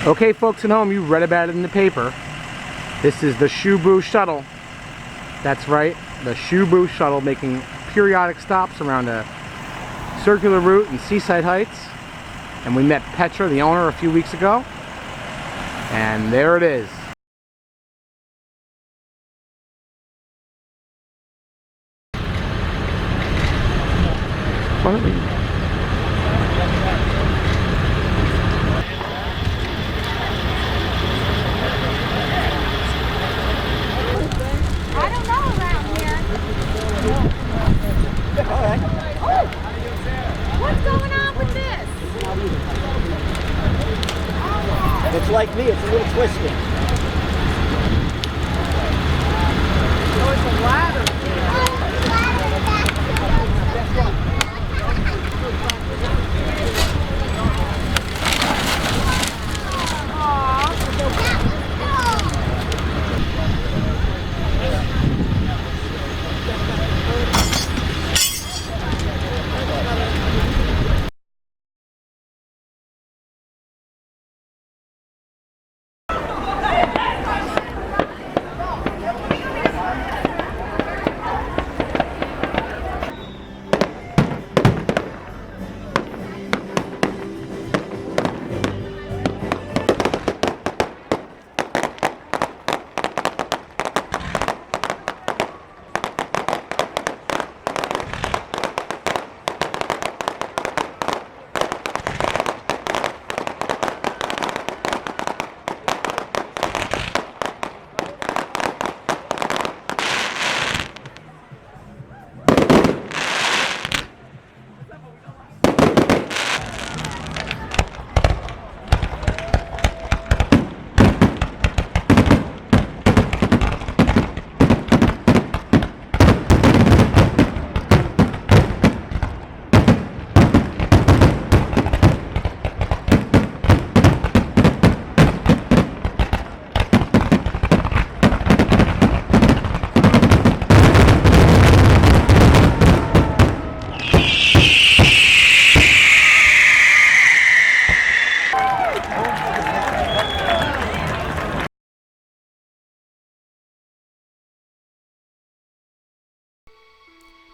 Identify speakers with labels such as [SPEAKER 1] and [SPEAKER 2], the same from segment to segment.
[SPEAKER 1] Okay, folks at home, you read about it in the paper. This is the Shooboo Shuttle. That's right, the Shooboo Shuttle, making periodic stops around a circular route in Seaside Heights. And we met Petra, the owner, a few weeks ago. And there it is. Why don't we...
[SPEAKER 2] What's going on with this?
[SPEAKER 3] It's like me, it's a little twisted.
[SPEAKER 2] Oh, it's a ladder.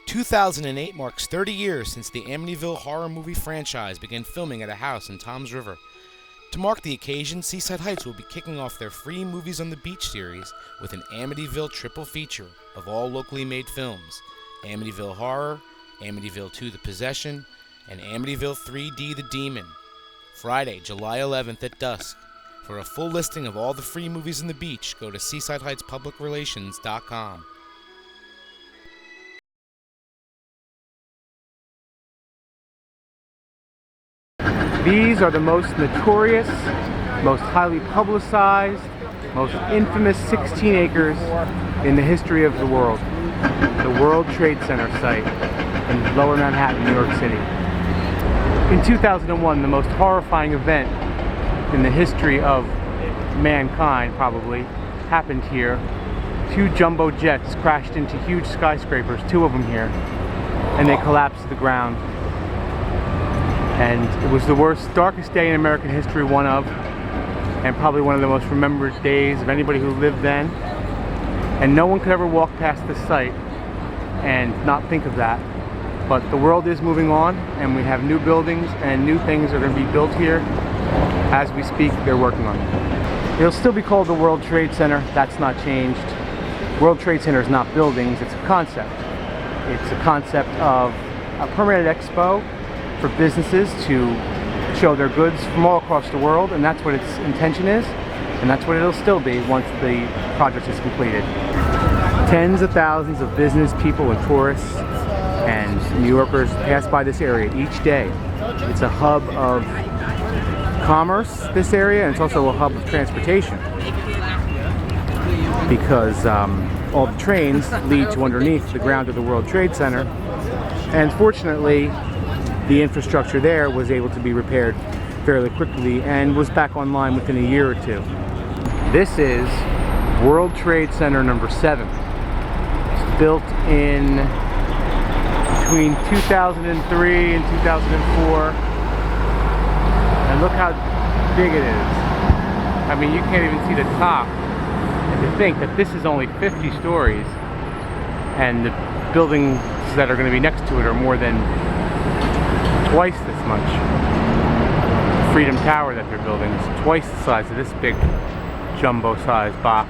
[SPEAKER 4] "2008 marks 30 years since the Amityville horror movie franchise began filming at a house in Toms River. To mark the occasion, Seaside Heights will be kicking off their free Movies on the Beach series with an Amityville triple feature of all locally made films: Amityville Horror, Amityville 2 The Possession, and Amityville 3D The Demon. Friday, July 11th at dusk. For a full listing of all the free movies on the beach, go to SeasideHeightsPublicRelations.com.
[SPEAKER 1] These are the most notorious, most highly publicized, most infamous 16 acres in the history of the world. The World Trade Center site in Lower Manhattan, New York City. In 2001, the most horrifying event in the history of mankind, probably, happened here. 2 jumbo jets crashed into huge skyscrapers, 2 of them here, and they collapsed to the ground. And it was the worst, darkest day in American history, one of, and probably one of the most remembered days of anybody who lived then. And no one could ever walk past this site and not think of that. But the world is moving on, and we have new buildings and new things are going to be built here. As we speak, they're working on it. It'll still be called the World Trade Center. That's not changed. World Trade Center is not buildings, it's a concept. It's a concept of a permanent expo for businesses to show their goods from all across the world, and that's what its intention is, and that's what it'll still be once the project is completed. Tens of thousands of business people and tourists and New Yorkers pass by this area each day. It's a hub of commerce, this area, and it's also a hub of transportation, because all the trains lead to underneath the ground of the World Trade Center, and fortunately the infrastructure there was able to be repaired fairly quickly and was back online within a year or 2. This is World Trade Center number 7. It's built in between 2003 and 2004. And look how big it is. I mean, you can't even see the top. And to think that this is only 50 stories, and the buildings that are going to be next to it are more than twice this much. Freedom Tower that they're building is twice the size of this big jumbo-sized box.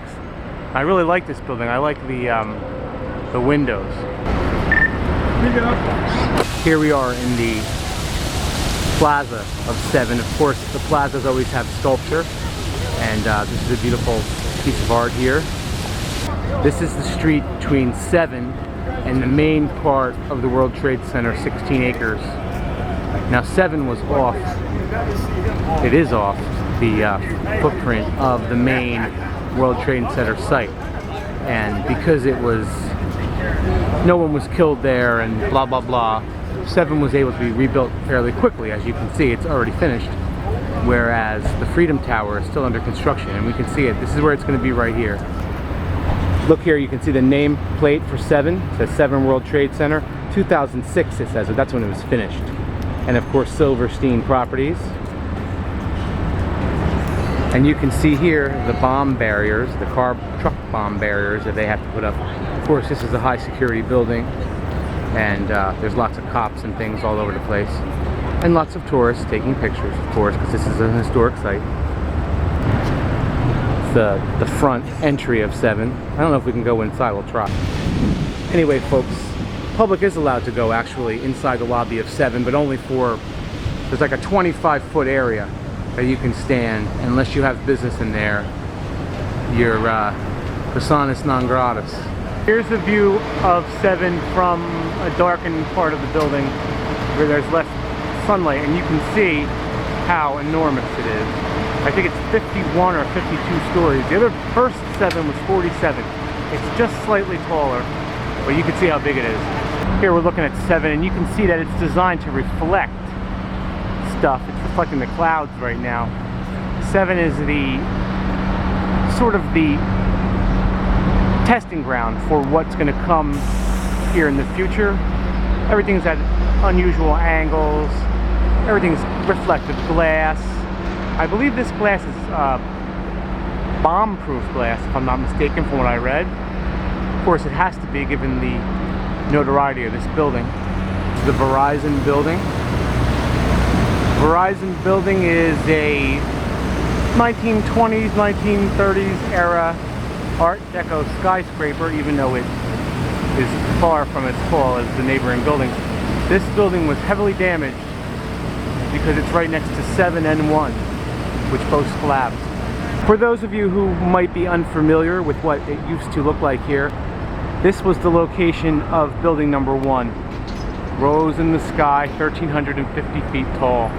[SPEAKER 1] I really like this building. I like the windows. Here we are in the plaza of 7. Of course, the plazas always have sculpture, and this is a beautiful piece of art here. This is the street between 7 and the main part of the World Trade Center, 16 acres. Now 7 was off, it is off the footprint of the main World Trade Center site. And because it was, no one was killed there and blah blah blah, 7 was able to be rebuilt fairly quickly. As you can see, it's already finished. Whereas the Freedom Tower is still under construction, and we can see it. This is where it's going to be right here. Look here, you can see the name plate for 7. It says 7 World Trade Center. 2006 it says, so that's when it was finished. And of course, Silverstein Properties. And you can see here the bomb barriers, the truck bomb barriers that they have to put up. Of course, this is a high security building, and there's lots of cops and things all over the place. And lots of tourists taking pictures, of course, because this is a historic site. It's the front entry of 7. I don't know if we can go inside, we'll try. Anyway, folks, public is allowed to go actually inside the lobby of 7, but only for, there's like a 25-foot area that you can stand. Unless you have business in there, you're personas non gratis. Here's the view of 7 from a darkened part of the building where there's less sunlight, and you can see how enormous it is. I think it's 51 or 52 stories. The other first 7 was 47. It's just slightly taller, but you can see how big it is. Here we're looking at 7, and you can see that it's designed to reflect stuff. It's reflecting the clouds right now. 7 is the sort of the testing ground for what's going to come here in the future. Everything's at unusual angles. Everything's reflective glass. I believe this glass is bomb-proof glass, if I'm not mistaken, from what I read. Of course, it has to be, given the notoriety of this building. The Verizon building. Verizon building is a 1920s, 1930s era Art Deco skyscraper, even though it is far from as tall as the neighboring buildings. This building was heavily damaged because it's right next to 7 and 1, which both collapsed. For those of you who might be unfamiliar with what it used to look like here, this was the location of building number 1. Rose in the sky, 1,350 feet tall.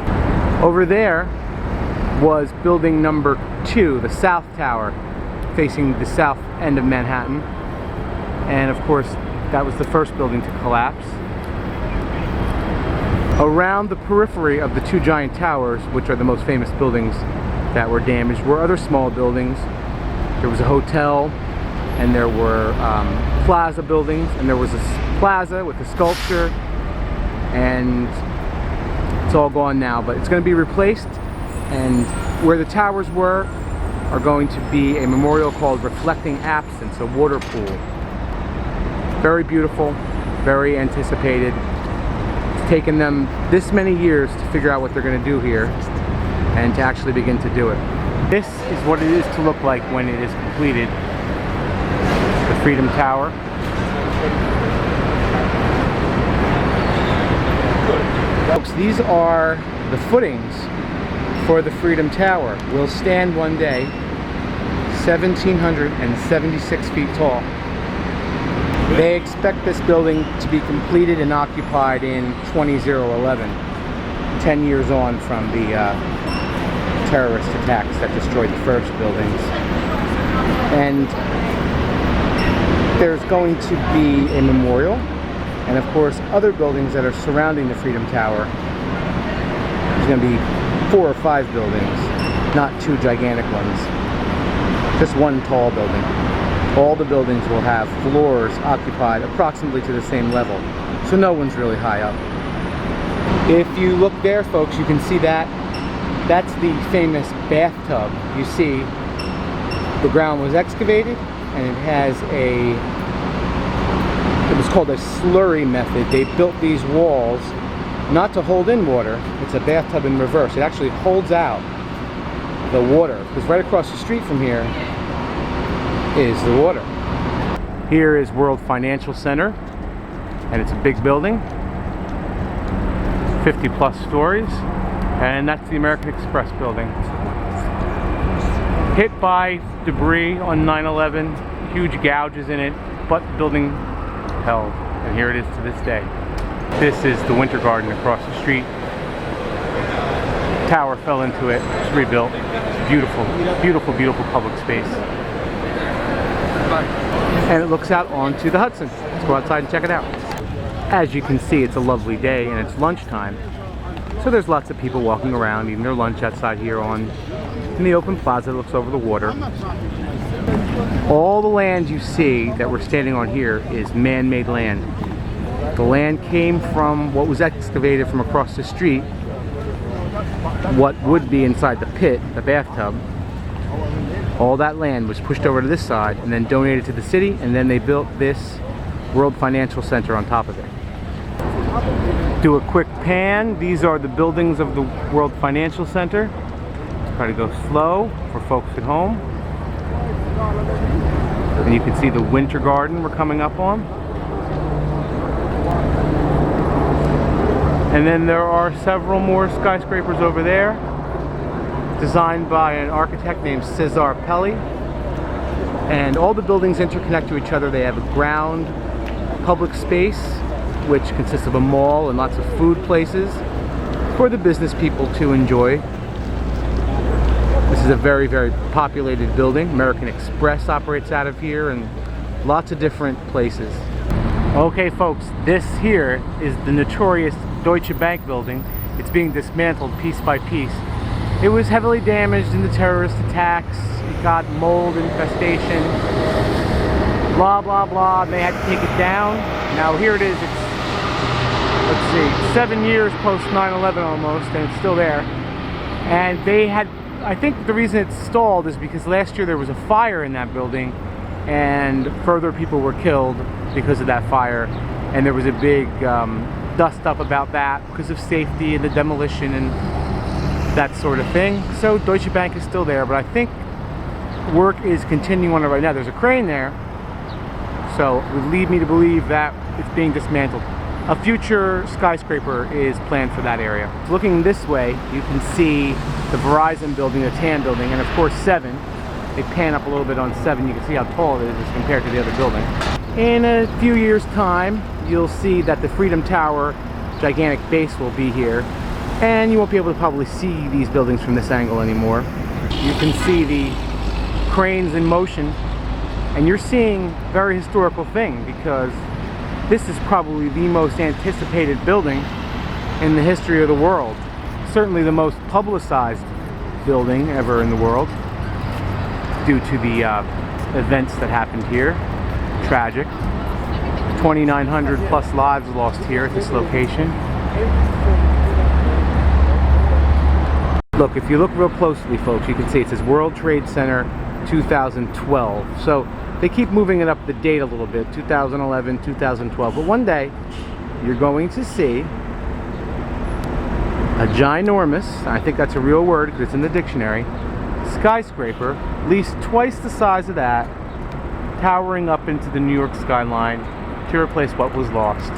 [SPEAKER 1] Over there was building number 2, the South Tower, facing the south end of Manhattan. And of course, that was the first building to collapse. Around the periphery of the 2 giant towers, which are the most famous buildings that were damaged, were other small buildings. There was a hotel, and there were plaza buildings, and there was a plaza with a sculpture, and it's all gone now, but it's going to be replaced. And where the towers were are going to be a memorial called Reflecting Absence, a water pool. Very beautiful, very anticipated. It's taken them this many years to figure out what they're going to do here and to actually begin to do it. This is what it is to look like when it is completed. The Freedom Tower. Folks, these are the footings for the Freedom Tower. Will stand one day, 1,776 feet tall. They expect this building to be completed and occupied in 2011, 10 years on from the terrorist attacks that destroyed the first buildings. And there's going to be a memorial, and of course other buildings that are surrounding the Freedom Tower. There's going to be 4 or 5 buildings, not 2 gigantic ones, just 1 tall building. All the buildings will have floors occupied approximately to the same level, so no one's really high up. If you look there, folks, you can see that That's the famous bathtub. You see, the ground was excavated, and it has it was called a slurry method. They built these walls not to hold in water. It's a bathtub in reverse. It actually holds out the water, because right across the street from here is the water. Here is World Financial Center, and it's a big building, 50 plus stories, and that's the American Express building. Hit by debris on 9/11, huge gouges in it, but the building held, and here it is to this day. This is the Winter Garden across the street. Tower fell into it, it's rebuilt. It's beautiful, beautiful, beautiful public space. And it looks out onto the Hudson. Let's go outside and check it out. As you can see, it's a lovely day and it's lunchtime. So there's lots of people walking around eating their lunch outside here in the open plaza that looks over the water. All the land you see that we're standing on here is man-made land. The land came from what was excavated from across the street, what would be inside the pit, the bathtub. All that land was pushed over to this side and then donated to the city, and then they built this World Financial Center on top of it. Do a quick pan. These are the buildings of the World Financial Center. Try to go slow for folks at home. And you can see the Winter Garden we're coming up on. And then there are several more skyscrapers over there, designed by an architect named Cesar Pelli. And all the buildings interconnect to each other. They have a ground public space, which consists of a mall and lots of food places for the business people to enjoy. This is a very, very populated building. American Express operates out of here, and lots of different places. Okay folks, this here is the notorious Deutsche Bank building. It's being dismantled piece by piece. It was heavily damaged in the terrorist attacks. It got mold infestation, blah blah blah, and they had to take it down. Now here it is. It's, let's see, 7 years post 9/11 almost, and it's still there. And they had, I think the reason it's stalled is because last year there was a fire in that building, and further people were killed because of that fire, and there was a big dust up about that because of safety and the demolition and that sort of thing. So Deutsche Bank is still there, but I think work is continuing on it right now. There's a crane there, so it would lead me to believe that it's being dismantled. A future skyscraper is planned for that area. Looking this way, you can see the Verizon building, the TAN building, and of course 7. They pan up a little bit on 7. You can see how tall it is as compared to the other building. In a few years' time, you'll see that the Freedom Tower gigantic base will be here, and you won't be able to probably see these buildings from this angle anymore. You can see the cranes in motion, and you're seeing a very historical thing, because this is probably the most anticipated building in the history of the world. Certainly the most publicized building ever in the world, due to the events that happened here. Tragic. 2,900 plus lives lost here at this location. Look, if you look real closely, folks, you can see it says World Trade Center 2012. So they keep moving it up the date a little bit, 2011, 2012. But one day, you're going to see a ginormous, I think that's a real word because it's in the dictionary, skyscraper, at least twice the size of that, towering up into the New York skyline to replace what was lost.